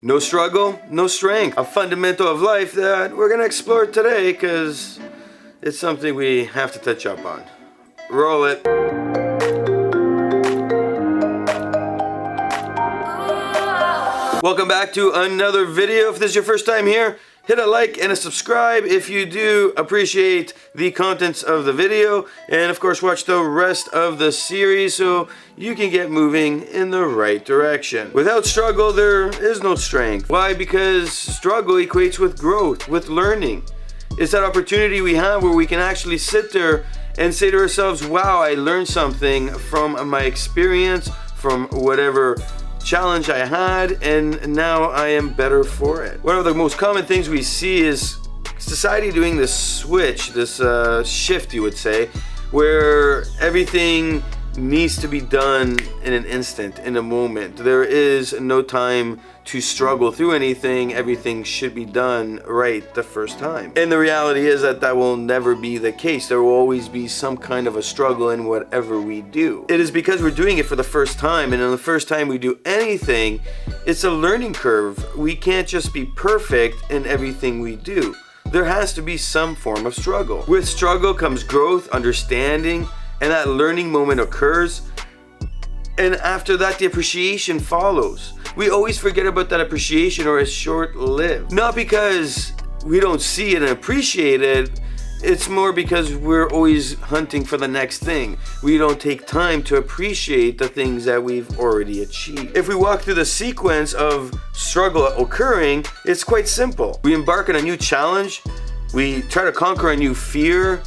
No struggle, no strength. A fundamental of life that we're going to explore today because it's something we have to touch up on. Roll it. Welcome back to another video. If this is your first time here, hit a like and a subscribe if you do appreciate the contents of the video, and of course watch the rest of the series so you can get moving in the right direction. Without struggle, there is no strength. Why? Because struggle equates with growth, with learning. It's that opportunity we have where we can actually sit there and say to ourselves, wow, I learned something from my experience, from whatever challenge I had, and now I am better for it. One of the most common things we see is society doing this switch, this shift, you would say, where everything needs to be done in an instant, in a moment. There is no time to struggle through anything. Everything should be done right the first time. And the reality is that will never be the case. There will always be some kind of a struggle in whatever we do. It is because we're doing it for the first time, and on the first time we do anything, it's a learning curve. We can't just be perfect in everything we do. There has to be some form of struggle. With struggle comes growth, understanding, and that learning moment occurs, and after that the appreciation follows. We always forget about that appreciation, or it's short-lived. Not because we don't see it and appreciate it, it's more because we're always hunting for the next thing. We don't take time to appreciate the things that we've already achieved. If we walk through the sequence of struggle occurring, it's quite simple. We embark on a new challenge, we try to conquer a new fear,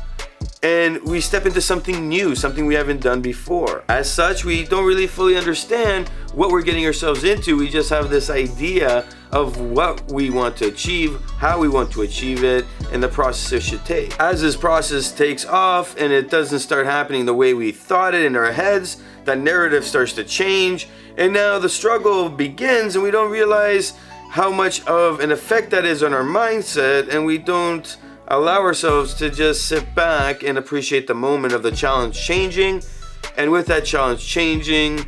and we step into something new, something we haven't done before. As such, we don't really fully understand what we're getting ourselves into. We just have this idea of what we want to achieve, how we want to achieve it, and the process it should take. As this process takes off and it doesn't start happening the way we thought it in our heads, that narrative starts to change, and now the struggle begins, and we don't realize how much of an effect that is on our mindset, and we don't allow ourselves to just sit back and appreciate the moment of the challenge changing, and with that challenge changing,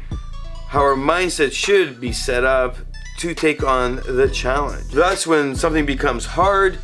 how our mindset should be set up to take on the challenge. Thus, when something becomes hard,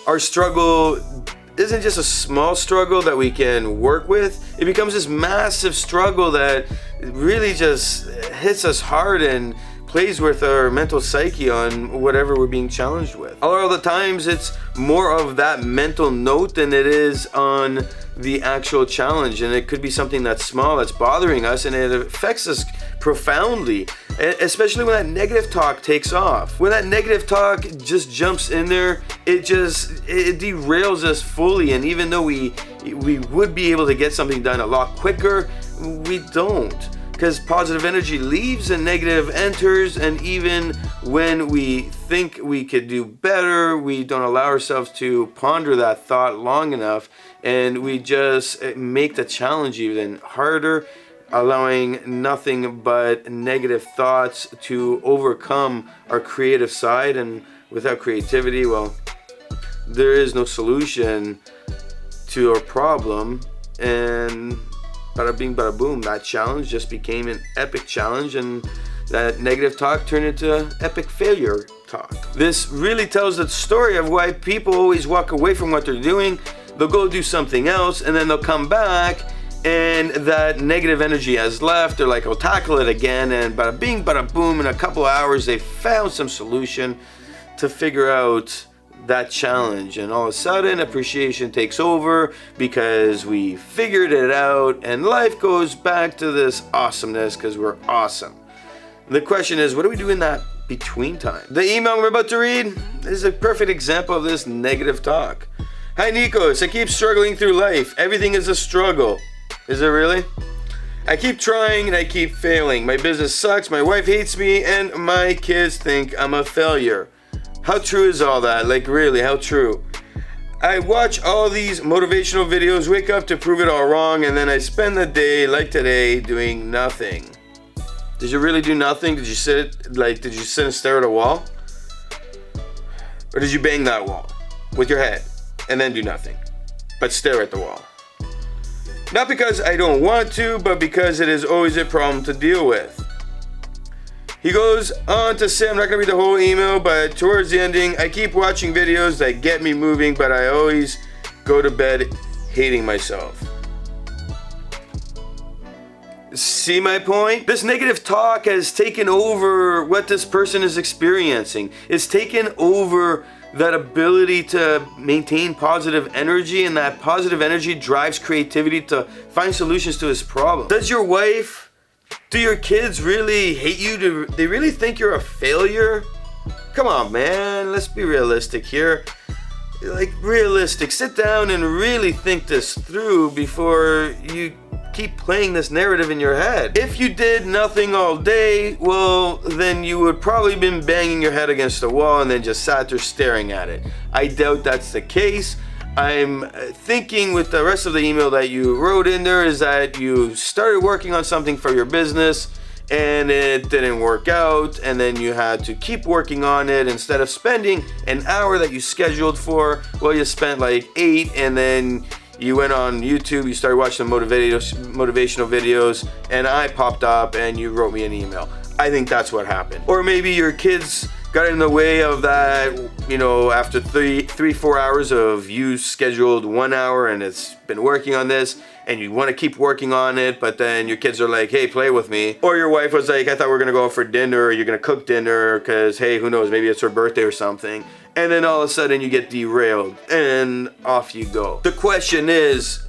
our struggle isn't just a small struggle that we can work with. It becomes this massive struggle that really just hits us hard and plays with our mental psyche on whatever we're being challenged with. A lot of the times it's more of that mental note than it is on the actual challenge, and it could be something that's small, that's bothering us, and it affects us profoundly, especially when that negative talk takes off. When that negative talk just jumps in there, it derails us fully, and even though we would be able to get something done a lot quicker, we don't. Because positive energy leaves and negative enters, and even when we think we could do better, we don't allow ourselves to ponder that thought long enough, and we just make the challenge even harder, allowing nothing but negative thoughts to overcome our creative side. And without creativity, well, there is no solution to our problem, and bada bing, bada boom, that challenge just became an epic challenge, and that negative talk turned into epic failure talk. This really tells the story of why people always walk away from what they're doing. They'll go do something else, and then they'll come back, and that negative energy has left. They're like, I'll tackle it again, and bada bing, bada boom, in a couple of hours they found some solution to figure out that challenge, and all of a sudden appreciation takes over because we figured it out, and life goes back to this awesomeness because we're awesome. The question is, what do we do in that between time? The email we're about to read is a perfect example of this negative talk. Hi Nikos, I keep struggling through life. Everything is a struggle. Is it really? I keep trying and I keep failing. My business sucks, my wife hates me, and my kids think I'm a failure. How true is all that? Like, really, how true? I watch all these motivational videos, wake up to prove it all wrong, and then I spend the day, like today, doing nothing. Did you really do nothing? Did you sit and stare at a wall? Or did you bang that wall with your head and then do nothing, but stare at the wall? Not because I don't want to, but because it is always a problem to deal with. He goes on to say, I'm not going to read the whole email, but towards the ending, I keep watching videos that get me moving, but I always go to bed hating myself. See my point? This negative talk has taken over what this person is experiencing. It's taken over that ability to maintain positive energy, and that positive energy drives creativity to find solutions to his problem. Does your wife, do your kids really hate you? Do they really think you're a failure? Come on, man, let's be realistic here. Like, realistic. Sit down and really think this through before you keep playing this narrative in your head. If you did nothing all day, well, then you would probably been banging your head against the wall and then just sat there staring at it. I doubt that's the case. I'm thinking with the rest of the email that you wrote in there is that you started working on something for your business and it didn't work out, and then you had to keep working on it. Instead of spending an hour that you scheduled for, well, you spent like 8, and then you went on YouTube, you started watching motivational videos, and I popped up and you wrote me an email. I think that's what happened. Or maybe your kids got in the way of that, you know, after 4 hours of you scheduled 1 hour and it's been working on this, and you want to keep working on it, but then your kids are like, hey, play with me. Or your wife was like, I thought we were gonna go out for dinner, or you're gonna cook dinner, because hey, who knows, maybe it's her birthday or something. And then all of a sudden you get derailed and off you go. The question is,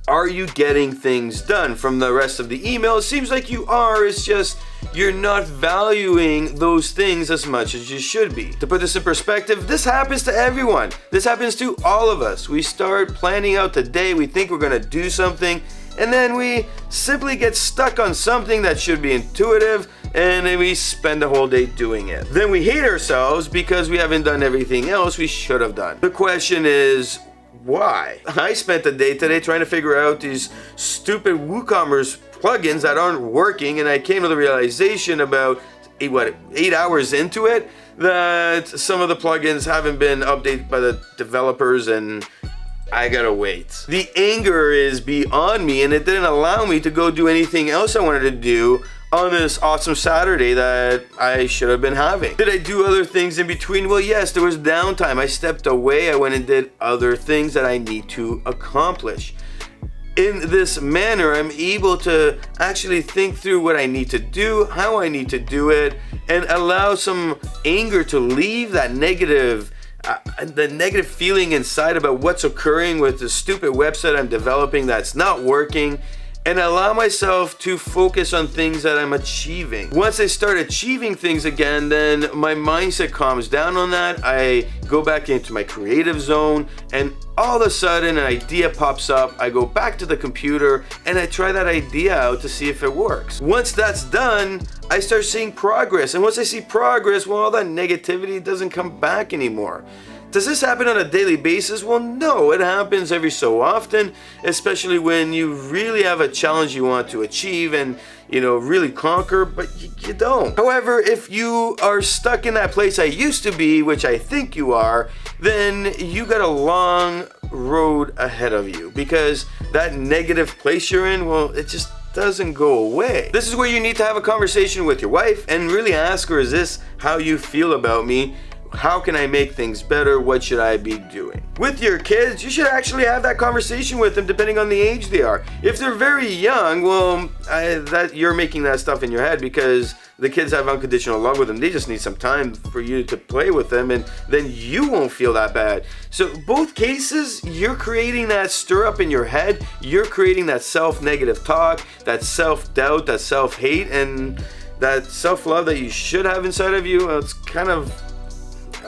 are you getting things done? From the rest of the email, it seems like you are. It's just you're not valuing those things as much as you should be. To put this in perspective, this happens to everyone. This happens to all of us. We start planning out the day, we think we're gonna do something, and then we simply get stuck on something that should be intuitive, and then we spend the whole day doing it. Then we hate ourselves because we haven't done everything else we should have done. The question is, why? I spent the day today trying to figure out these stupid WooCommerce plugins that aren't working, and I came to the realization about 8 hours into it that some of the plugins haven't been updated by the developers, and I gotta wait. The anger is beyond me, and it didn't allow me to go do anything else I wanted to do on this awesome Saturday that I should have been having. Did I do other things in between? Well, yes, there was downtime. I stepped away. I went and did other things that I need to accomplish. In this manner, I'm able to actually think through what I need to do, how I need to do it, and allow some anger to leave that negative the negative feeling inside about what's occurring with the stupid website I'm developing that's not working, and allow myself to focus on things that I'm achieving. Once I start achieving things again, then my mindset calms down on that. I go back into my creative zone, and all of a sudden an idea pops up. I go back to the computer and I try that idea out to see if it works. Once that's done, I start seeing progress. And once I see progress, well, all that negativity doesn't come back anymore. Does this happen on a daily basis? Well, no, it happens every so often, especially when you really have a challenge you want to achieve and, you know, really conquer, but you don't. However, if you are stuck in that place I used to be, which I think you are, then you got a long road ahead of you, because that negative place you're in, well, it just doesn't go away. This is where you need to have a conversation with your wife and really ask her, is this how you feel about me? How can I make things better? What should I be doing? With your kids, you should actually have that conversation with them depending on the age they are. If they're very young, well, that you're making that stuff in your head because the kids have unconditional love with them. They just need some time for you to play with them, and then you won't feel that bad. So both cases, you're creating that stir up in your head. You're creating that self-negative talk, that self-doubt, that self-hate, and that self-love that you should have inside of you. Well, it's kind of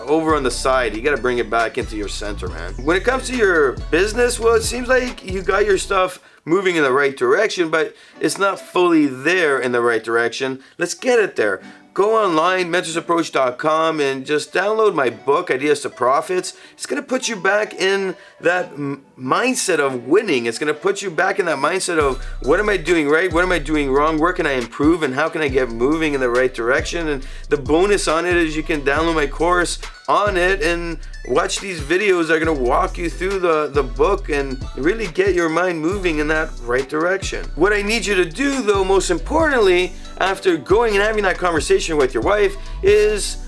over on the side. You got to bring it back into your center, man. When it comes to your business, well, it seems like you got your stuff moving in the right direction, but it's not fully there in the right direction. Let's get it there. Go online, mentorsapproach.com, and just download my book, Ideas to Profits. It's going to put you back in that mindset of winning. It's going to put you back in that mindset of, what am I doing right? What am I doing wrong? Where can I improve? And how can I get moving in the right direction? And the bonus on it is you can download my course, on it and watch these videos that are going to walk you through the book and really get your mind moving in that right direction. What I need you to do, though, most importantly, after going and having that conversation with your wife, is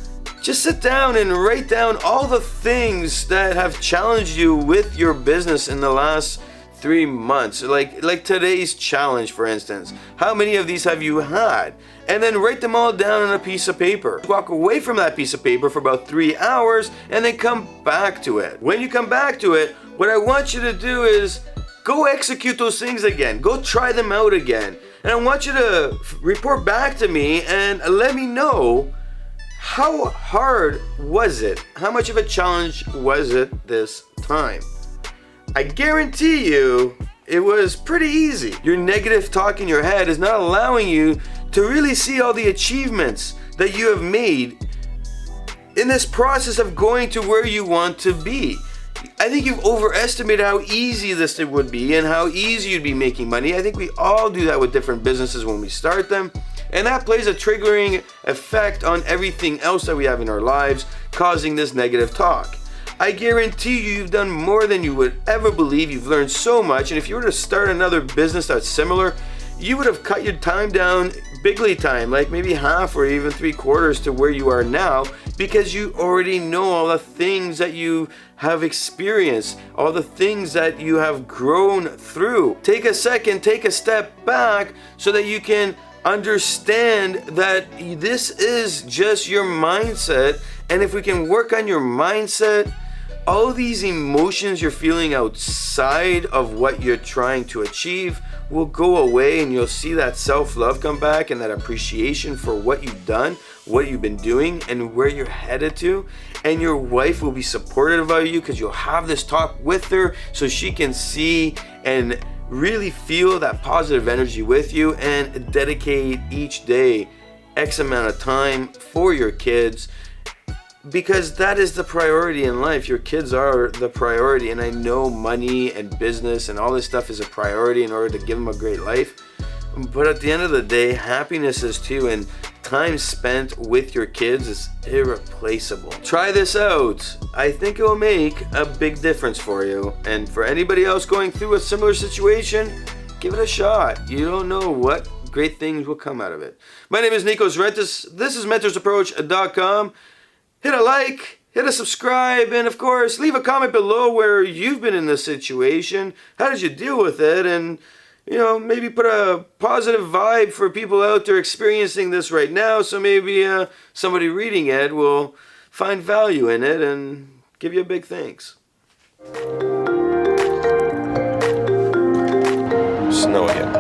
just sit down and write down all the things that have challenged you with your business in the last 3 months. Like today's challenge, for instance. How many of these have you had? And then write them all down on a piece of paper. Walk away from that piece of paper for about 3 hours and then come back to it. When you come back to it, what I want you to do is go execute those things again. Go try them out again. And I want you to report back to me and let me know, how hard was it? How much of a challenge was it this time? I guarantee you it was pretty easy. Your negative talk in your head is not allowing you to really see all the achievements that you have made in this process of going to where you want to be. I think you've overestimated how easy this would be and how easy you'd be making money. I think we all do that with different businesses when we start them. And that plays a triggering effect on everything else that we have in our lives, causing this negative talk. I guarantee you've done more than you would ever believe. You've learned so much. And if you were to start another business that's similar, you would have cut your time down bigly time, like maybe half or even 3/4 to where you are now, because you already know all the things that you have experienced, all the things that you have grown through. Take a second, take a step back so that you can understand that this is just your mindset. And if we can work on your mindset, all these emotions you're feeling outside of what you're trying to achieve will go away, and you'll see that self-love come back and that appreciation for what you've done, what you've been doing, and where you're headed to. And your wife will be supportive of you because you'll have this talk with her so she can see and really feel that positive energy with you, and dedicate each day X amount of time for your kids, because that is the priority in life. Your kids are the priority, and I know money and business and all this stuff is a priority in order to give them a great life, but at the end of the day, happiness is too, and time spent with your kids is irreplaceable. Try this out. I think it will make a big difference for you. And for anybody else going through a similar situation, give it a shot. You don't know what great things will come out of it. My name is Nikos Rentis. This is mentorsapproach.com. Hit a like, hit a subscribe, and of course, leave a comment below where you've been in this situation. How did you deal with it? And maybe put a positive vibe for people out there experiencing this right now, so maybe somebody reading it will find value in it and give you a big thanks. Snow again.